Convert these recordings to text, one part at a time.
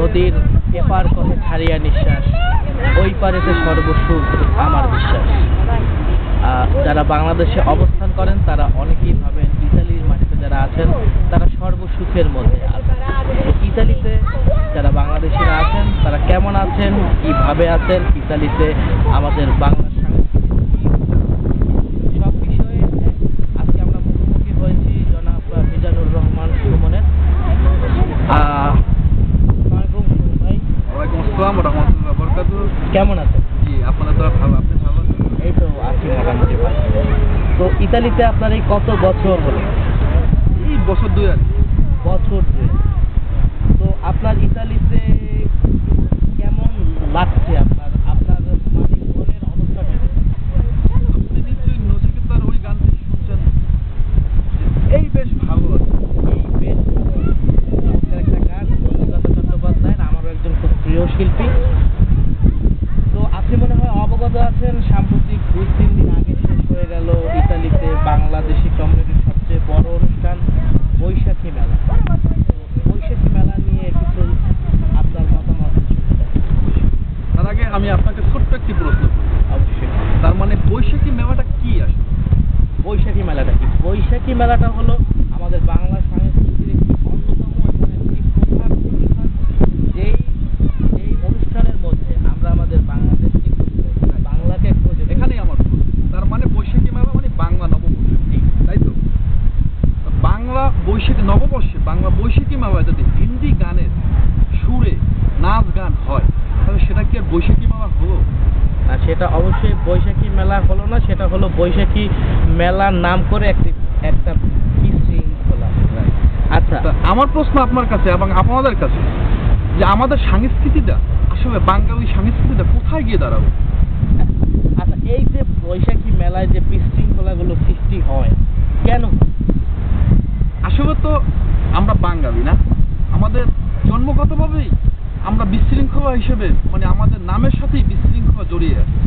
নদীর এপার কথা ছাড়িয়া নিঃশ্বাস, ওই পারেতে সর্বসুখ আমার বিশ্বাস। যারা বাংলাদেশে অবস্থান করেন তারা অনেকেই ভাবেন ইতালির মাটিতে যারা আছেন তারা সর্বসুখের মধ্যে আছেন। ইতালিতে যারা বাংলাদেশিরা আছেন তারা কেমন আছেন, কিভাবে আছেন, ইতালিতে আমাদের বাংলা সংস্কৃতি সব বিষয়ে আজকে আমরা মুখোমুখি হয়েছি জনাব মিজানুর রহমান সুমনের। কেমন আছেন? জি, আপনারা তো ভালো, আপনি ভালো আছেন? এই তো আছি মোটামুটি ভালো। তো ইতালিতে আপনার এই কত বছর হলো? এই বছর 2 আর বছর 2। তো আপনার ইতালিতে কেমন লাগছে? আপনার আপনার মানে মনের অবস্থাটা? আপনি নিশ্চয়ই নচিকেতার ওই গানটি শুনছেন। এই বেশ ভালো আছে, এই বেশ চমৎকার একটা গান, সুজাতা চট্টোপাধ্যায়ের, আমারও একজন খুব প্রিয় শিল্পী। তো আপনি মনে হয় অবগত আছেন সাম্প্রতিক 2-3 দিন আগে শেষ হয়ে গেল ইতালিতে বাংলাদেশি কমিউনিটির সবচেয়ে বড় অনুষ্ঠান বৈশাখী মেলা। বৈশাখী মেলা নিয়ে কিছু আপনার মতামত শুনতে চাই। তার আগে আমি আপনাকে ছোট্ট একটি প্রশ্ন করি। অবশ্যই। তার মানে বৈশাখী মেলাটা কি আসলে? বৈশাখী মেলাটা কি? বৈশাখী মেলাটা হলো আমাদের বাংলা সংস্কৃতির একটি অন্যতম এবং একটি প্রধান অনুষ্ঠান, যেই অনুষ্ঠানের মধ্যে আমরা আমাদের বাংলাদেশকে বাংলাকে খোঁজে। এখানেই আমার প্রশ্ন। তার মানে বৈশাখী মেলা মানে বাংলা নববর্ষ, তাই তো? বাংলা বৈশাখী নববর্ষে বাংলা বৈশাখী মেলায় যদি হিন্দি গানের সুরে নাচ গান হয় তাহলে সেটা কি আর বৈশাখী মেলা হলো? আর সেটা অবশ্যই বৈশাখী মেলা হলো না, সেটা হলো বৈশাখী মেলার নাম করে একটা বিশৃঙ্খলা। আচ্ছা, আমার প্রশ্ন আপনার কাছে এবং আপনাদের কাছে যে আমাদের সংস্কৃতিটা আসলে বাঙালি সংস্কৃতিটা কোথায় গিয়ে দাঁড়াবে? আচ্ছা, এই যে বৈশাখী মেলায় যে বিশৃঙ্খলাগুলো সৃষ্টি হয় কেন? আসলে তো আমরা বাঙালি না, আমাদের জন্মগতভাবেই আমরা বিশৃঙ্খলা হিসেবে মানে আমাদের নামের সাথেই বিশৃঙ্খলা জড়িয়ে আছে।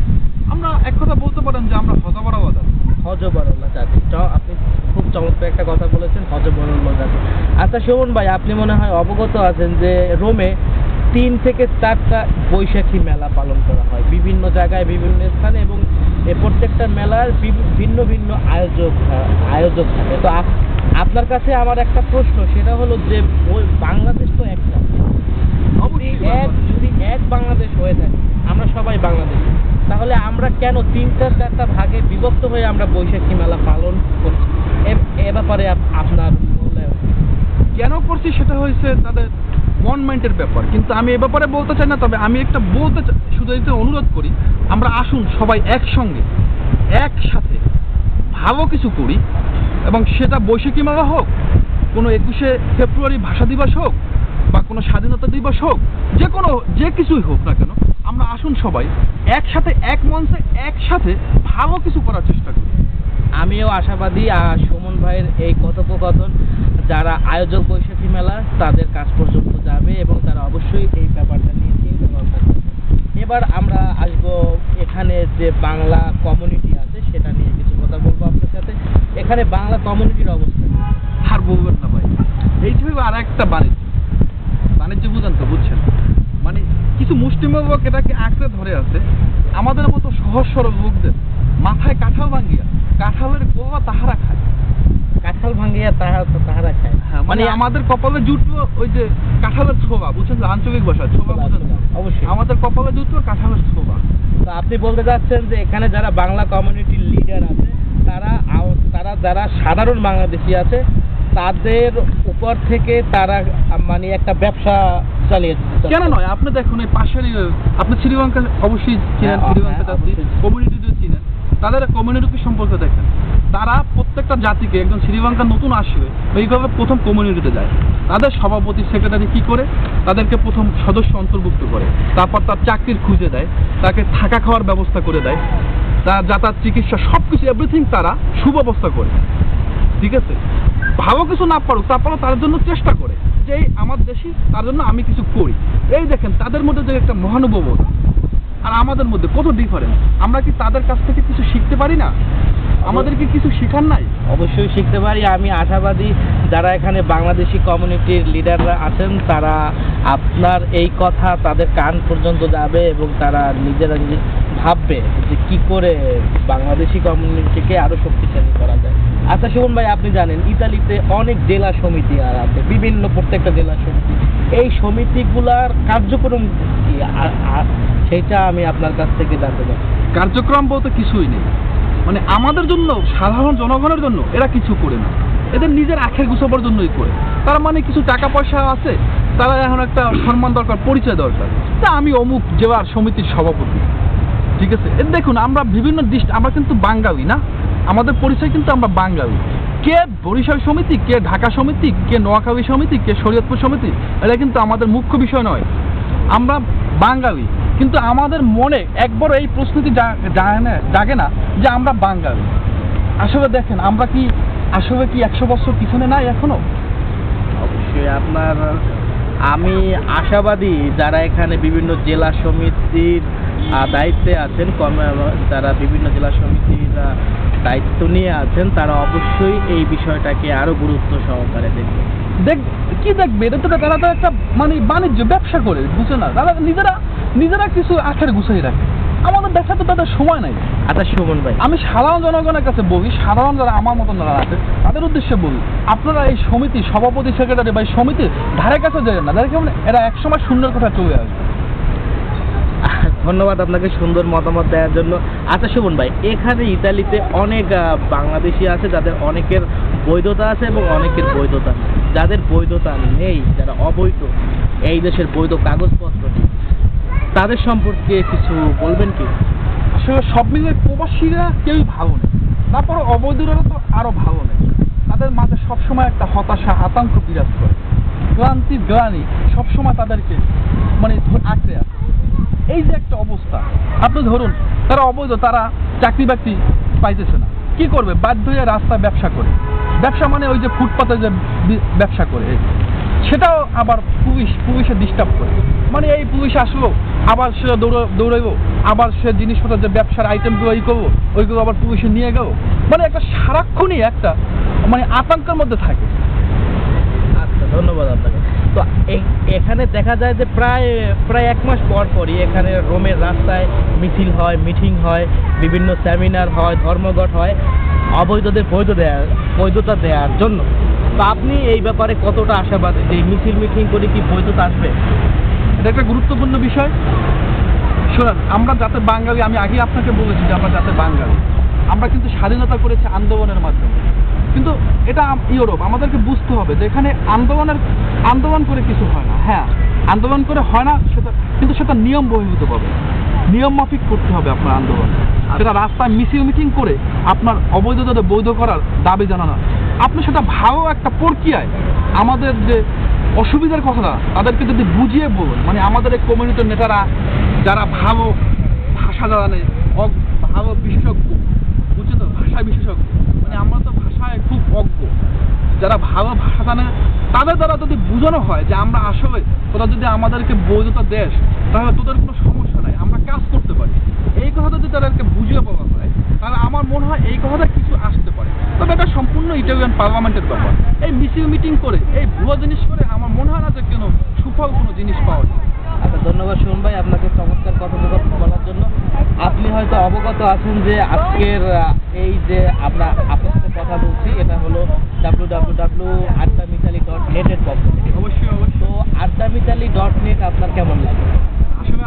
আমরা এক কথা বলতে পারেন যে আমরা হজবরাওয়া জাতি। হজবরল্লা জাতি। আপনি খুব চমৎকার একটা কথা বলেছেন, হজবরল্লা জাতি। আচ্ছা সুমন ভাই, আপনি মনে হয় অবগত আছেন যে রোমে 3 থেকে 4টা বৈশাখী মেলা পালন করা হয় বিভিন্ন জায়গায় বিভিন্ন স্থানে, এবং প্রত্যেকটা মেলার ভিন্ন ভিন্ন আয়োজক থাকে। তো আপনার কাছে আমার একটা প্রশ্ন, সেটা হলো যে বাংলাদেশ তো একটা, যদি এক বাংলাদেশ হয়ে থাকে, আমরা সবাই বাংলাদেশ, তাহলে আমরা কেন 3-4টা ভাগে বিভক্ত হয়ে আমরা বৈশাখী মেলা পালন করছি? এ ব্যাপারে আপনার কেন করছি সেটা হয়েছে তাদের গভর্নমেন্টের ব্যাপার, কিন্তু আমি এ ব্যাপারে বলতে চাই না। তবে আমি একটা শুধু অনুরোধ করি, আমরা আসুন সবাই একসঙ্গে একসাথে ভালো কিছু করি, এবং সেটা বৈশাখী মেলা হোক, কোনো 21শে ফেব্রুয়ারি ভাষা দিবস হোক, বা কোনো স্বাধীনতা দিবস হোক, যে কিছুই হোক না কেন, আমরা আসুন সবাই একসাথে এক মঞ্চে একসাথে ভালো কিছু করার চেষ্টা করি। আমিও আশাবাদী সুমন ভাইয়ের এই কথোপকথন যারা আয়োজক বৈশাখী মেলা তাদের কাছ পর্যন্ত যাবে, এবং তারা অবশ্যই এই ব্যাপারটা নিয়ে চিন্তা ভাবনা করবে। এবার আমরা আসবো এখানে যে বাংলা কমিউনিটি আছে সেটা নিয়ে কিছু কথা বলবো আপনার সাথে। এখানে বাংলা কমিউনিটির অবস্থা আর বলবেন না ভাই, এইভাবে আর একটা বাণিজ্য বুঝান তো, বুঝছেন? মানে কিছু মুষ্টিমেয় লোক এটাকে আঁকড়ে ধরে আছে, আমাদের মতো সহজ সরল লোকদের মাথায় কাঁঠাল ভাঙিয়া কাঁঠালের গোয়া তাহারা খায়। কাঁঠাল ভাঙিয়া তাহারা খায়, হ্যাঁ, মানে আমাদের কপালে জুটলো ওই যে কাঁঠালের ছোবা, বুঝছেন? আঞ্চলিক ভাষা ছোবা বুঝেন? অবশ্যই আমাদের কপালে জুটলো কাঁঠালের ছোবা। তো আপনি বলতে চাচ্ছেন যে এখানে যারা বাংলা কমিউনিটির লিডার আছে তারা যারা সাধারণ বাংলাদেশি আছে তাদের উপর থেকে তারা মানে একটা ব্যবসা চালিয়ে দিচ্ছে। কেন নয়? আপনি দেখুন এই পাশেরই, আপনি শ্রীলঙ্কা অবশ্যই চিনেন, শ্রীলঙ্কা জাতি কমিউনিটিও চিনেন, তাদের কমিউনিটি সম্পর্কে দেখেন। তারা প্রত্যেকটা জাতিকে, একজন শ্রীলঙ্কা নতুন আসলে এইভাবে প্রথম কমিউনিটিতে যায়, তাদের সভাপতি সেক্রেটারি কি করে, তাদেরকে প্রথম সদস্য অন্তর্ভুক্ত করে, তারপর তার চাকরির খুঁজে দেয়, তাকে থাকা খাওয়ার ব্যবস্থা করে দেয়, তার যাতায়াত চিকিৎসা সবকিছু এভরিথিং তারা সুব্যবস্থা করে। ঠিক আছে, ভালো কিছু না পারুক তারপরে তার জন্য চেষ্টা করে যে আমার দেশি, তার জন্য আমি কিছু করি। এই দেখেন তাদের মধ্যে যে একটা মহানুভবতা আর আমাদের মধ্যে কত ডিফারেন্স। আমরা কি তাদের কাছ থেকে কিছু শিখতে পারি না? আমাদেরকে কিছু শেখার নাই? অবশ্যই শিখতে পারি। আমি আশাবাদী যারা এখানে বাংলাদেশি কমিউনিটির লিডাররা আছেন তারা আপনার এই কথা তাদের কান পর্যন্ত যাবে এবং তারা নিজেরা ভাববে যে কি করে বাংলাদেশি কমিউনিটিকে আরো শক্তিশালী করা যায়। আচ্ছা সুমন ভাই, আপনি জানেন ইতালিতে অনেক জেলা সমিতি আর আছে, বিভিন্ন প্রত্যেকটা জেলা সমিতি। এই সমিতিগুলার কার্যক্রম কি সেটা আমি আপনার কাছ থেকে জানতে চাই। কার্যক্রম বলতে কিছুই নেই, মানে আমাদের জন্য, সাধারণ জনগণের জন্য এরা কিছু করে না, এদের নিজের আখের গুছাবার জন্যই করে। তার মানে কিছু টাকা পয়সা আছে, তারা এখন একটা সম্মান দরকার, পরিচয় দরকার, তা আমি অমুক জেলার সমিতির সভাপতি, ঠিক আছে। দেখুন আমরা বিভিন্ন আমরা কিন্তু বাঙালি না, আমাদের পরিচয় কিন্তু আমরা বাঙালি। কে বরিশাল সমিতি, কে ঢাকা সমিতি, কে নোয়াখালী সমিতি, কে শরীয়তপুর সমিতি, এটা কিন্তু আমাদের মুখ্য বিষয় নয়। আমরা বাঙালি, কিন্তু আমাদের মনে একবারও এই প্রশ্নটি জাগে না যে আমরা বাঙালি। আসলে দেখেন আমরা কি আসলে কি 100 বছর পিছনে নাই এখনো? অবশ্যই আমি আশাবাদী যারা এখানে বিভিন্ন জেলা সমিতির দায়িত্বে আছেন, যারা বিভিন্ন জেলা সমিতির দায়িত্ব নিয়ে আছেন, তারা অবশ্যই এই বিষয়টাকে আরো গুরুত্ব সহকারে দেখবে। কি দেখবে? এটা তো তারা তো একটা মানে বাণিজ্য ব্যবসা করে, বুঝে না? তারা নিজেরা কিছু আখের গুছাই রাখে, আমাদের দেখা তো তাদের সময় নাই। আচ্ছা সুমন ভাই, আমি সাধারণ জনগণের কাছে বলি, সাধারণ যারা আমার মতন যারা আছে তাদের উদ্দেশ্যে বলি, আপনারা এই সমিতি সভাপতি সেক্রেটারি বা এই সমিতির ধারে কাছে যাবেন না, দেখেন এরা একসময় শূন্যের কথা চলে আসবে। ধন্যবাদ আপনাকে সুন্দর মতামত দেওয়ার জন্য। আচ্ছা সুমন ভাই, এখানে ইতালিতে অনেক বাংলাদেশি আছে যাদের অনেকের বৈধতা আছে এবং অনেকের বৈধতা নেই। যাদের বৈধতা নেই, যারা অবৈধ, এই দেশের বৈধ কাগজপত্র নেই, তাদের সম্পর্কে কিছু বলবেন কি? আসলে সব মিলিয়ে প্রবাসীরা কেউই ভালো নেই, তারপরে অবৈধরা তো আরো ভালো নেই। তাদের মাঝে সবসময় একটা হতাশা, আতঙ্ক বিরাজ করে, গ্লানি সবসময় তাদেরকে মানে আঁকড়ে আছে। এই যে একটা অবস্থা, আপনি ধরুন তারা অবৈধ, তারা চাকরি বাকরি পাইতেছে না, কি করবে? বাধ্য হয়ে রাস্তায় ব্যবসা করে। ব্যবসা মানে ওই যে ফুটপাতে যে ব্যবসা করে, সেটাও আবার পুলিশে ডিস্টার্ব করে। মানে এই পুলিশ আসলো, আবার সে দৌড়াইব, আবার সে জিনিসপত্র যে ব্যবসার আইটেমগুলো করবো, ওইগুলো আবার পুলিশে নিয়ে গেল। মানে একটা সারাক্ষণই একটা মানে আতঙ্কের মধ্যে থাকে। আচ্ছা ধন্যবাদ আপনাকে। তো এখানে দেখা যায় যে প্রায় 1 মাস পর পরই এখানে রোমের রাস্তায় মিছিল হয়, মিটিং হয়, বিভিন্ন সেমিনার হয়, ধর্মঘট হয় অবৈধদের বৈধতা দেওয়ার জন্য। তো আপনি এই ব্যাপারে কতটা আশাবাদী যে মিটিং করে কি বৈধতা আসবে? এটা একটা গুরুত্বপূর্ণ বিষয়। শোনেন, আমরা যাতে বাঙালি, আমি আগে আপনাকে বলেছি যে আমরা যাতে বাঙালি, আমরা কিন্তু স্বাধীনতা করেছি আন্দোলনের মাধ্যমে। কিন্তু এটা ইউরোপ, আমাদেরকে বুঝতে হবে যে এখানে আন্দোলন করে কিছু হয় না। হ্যাঁ, আন্দোলন করে হয় না সেটা, কিন্তু সেটা নিয়ম বহির্ভূত পাবে, নিয়ম মাফিক করতে হবে আপনার আন্দোলন। সেটা রাস্তায় মিটিং করে আপনার অবৈধতা বৈধ করার দাবি জানানো, আপনি সেটা ভালো একটা প্রক্রিয়ায় আমাদের যে অসুবিধার কথাটা তাদেরকে যদি বুঝিয়ে বলুন, মানে আমাদের এই কমিউনিটির নেতারা যারা ভালো ভাষা জানে, ভালো বিশেষজ্ঞ, বুঝছে তো, ভাষা বিশেষজ্ঞ, মানে আমরা তো ভাষায় খুব অজ্ঞ, যারা ভালো ভাষা জানে তাদের দ্বারা যদি বোঝানো হয় যে আমরা আসলে তোরা যদি আমাদেরকে বৈধতা দেশ, তাহলে তোদের কোনো সমস্যা নাই, আমরা কাজ করতে পারি, এই কথাটা যদি তাদেরকে বুঝিয়ে বলা হয়, তাহলে আমার মনে হয় এই কথাটা কিছু আসতে পারে। তবে এটা সম্পূর্ণ ইটালিয়ান পার্লামেন্টের ব্যাপার। এই মিটিং করে, এই ভুয়া জিনিস করে আমার মনে হয় না যে কেন সুফল কোনো জিনিস পাওয়া যায়। আচ্ছা ধন্যবাদ সুমন ভাই আপনাকে চমৎকার কথোপকথন বলার জন্য। আপনি হয়তো অবগত আছেন যে আজকের এই যে আমরা আপনার সাথে কথা বলছি, এটা হলো www.addamiitali.net এর পক্ষ থেকে। অবশ্যই। তো addamiitali.net আপনার কেমন লাগে? আসলে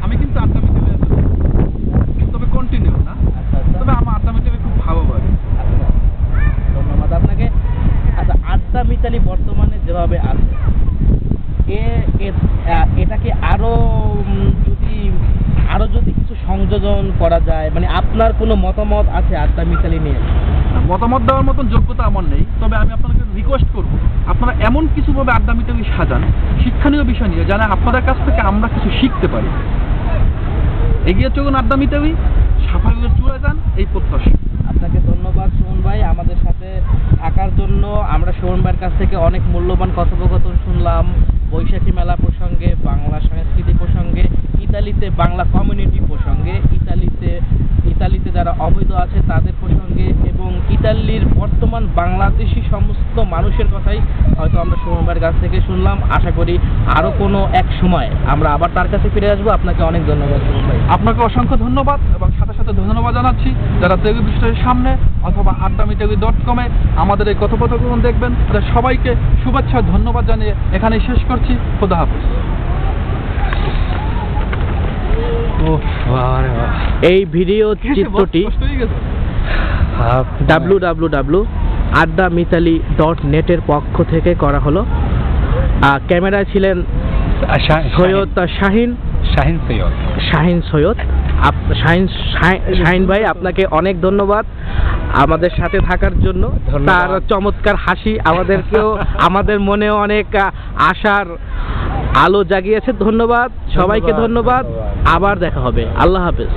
আমি কিন্তু আড্ডামিতালি আছি, তবে কন্টিনিউ না। আচ্ছা, তবে আমার আড্ডামিতালি খুব ভালো লাগে। আচ্ছা ধন্যবাদ আপনাকে। আচ্ছা, আড্ডামিতালি বর্তমানে যেভাবে আছে, এটাকে আরো যদি কিছু সংযোজন করা যায়, মানে আপনার কোনো মতামত আছে আড্ডামিতালি নিয়ে? মতামত দেওয়ার মতন যোগ্যতা আমার নেই, তবে আমি আপনাদেরকে রিকোয়েস্ট করব আপনারা এমন কিছুভাবে আড্ডামিতালি সাজান শিক্ষণীয় বিষয় নিয়ে, যেন আপনাদের কাছ থেকে আমরা কিছু শিখতে পারি। এগিয়ে চলুন আড্ডামিতালি, সাফল্যের চূড়ায় যান, এই প্রত্যাশা। আপনাকে ধন্যবাদ সুমন ভাই আমাদের সাথে থাকার জন্য। আমরা সুমন ভাইয়ের কাছ থেকে অনেক মূল্যবান কথোপকথন শুনলাম, বৈশাখী মেলা প্রসঙ্গে, বাংলা সংস্কৃতি প্রসঙ্গে, ইতালিতে বাংলা কমিউনিটি প্রসঙ্গে, ইতালিতে ইতালিতে যারা অবৈধ আছে তাদের প্রসঙ্গে এবং ইতালির বর্তমান বাংলাদেশি সমস্ত মানুষের কথাই হয়তো আমরা সুমন ভাইয়ের কাছ থেকে শুনলাম। আশা করি আরও কোনো এক সময় আমরা আবার তার কাছে ফিরে আসবো। আপনাকে অনেক ধন্যবাদ সুমন ভাই। আপনাকে অসংখ্য ধন্যবাদ এবং সাথে সাথে ধন্যবাদ জানাচ্ছি যারা তেগু বিশ্বের সামনে অথবা addamitegui.com-এ আমাদের এই কথোপকথন দেখবেন। তাদের সবাইকে শুভেচ্ছা ধন্যবাদ জানিয়ে এখানেই শেষ করছি। খোদা হাফেজ। এই ভিডিও চিত্রটি www.addamitegui.net এর পক্ষ থেকে করা হলো। ক্যামেরায় ছিলেন সৈয়দ শাহিন সৈয়দ। শাহিন ভাই, আপনাকে অনেক ধন্যবাদ আমাদের সাথে থাকার জন্য। তার চমৎকার হাসি আমাদেরকেও আমাদের মনেও অনেক আশার আলো জাগিয়েছে। ধন্যবাদ সবাইকে, ধন্যবাদ। আবার দেখা হবে। আল্লাহ হাফেজ।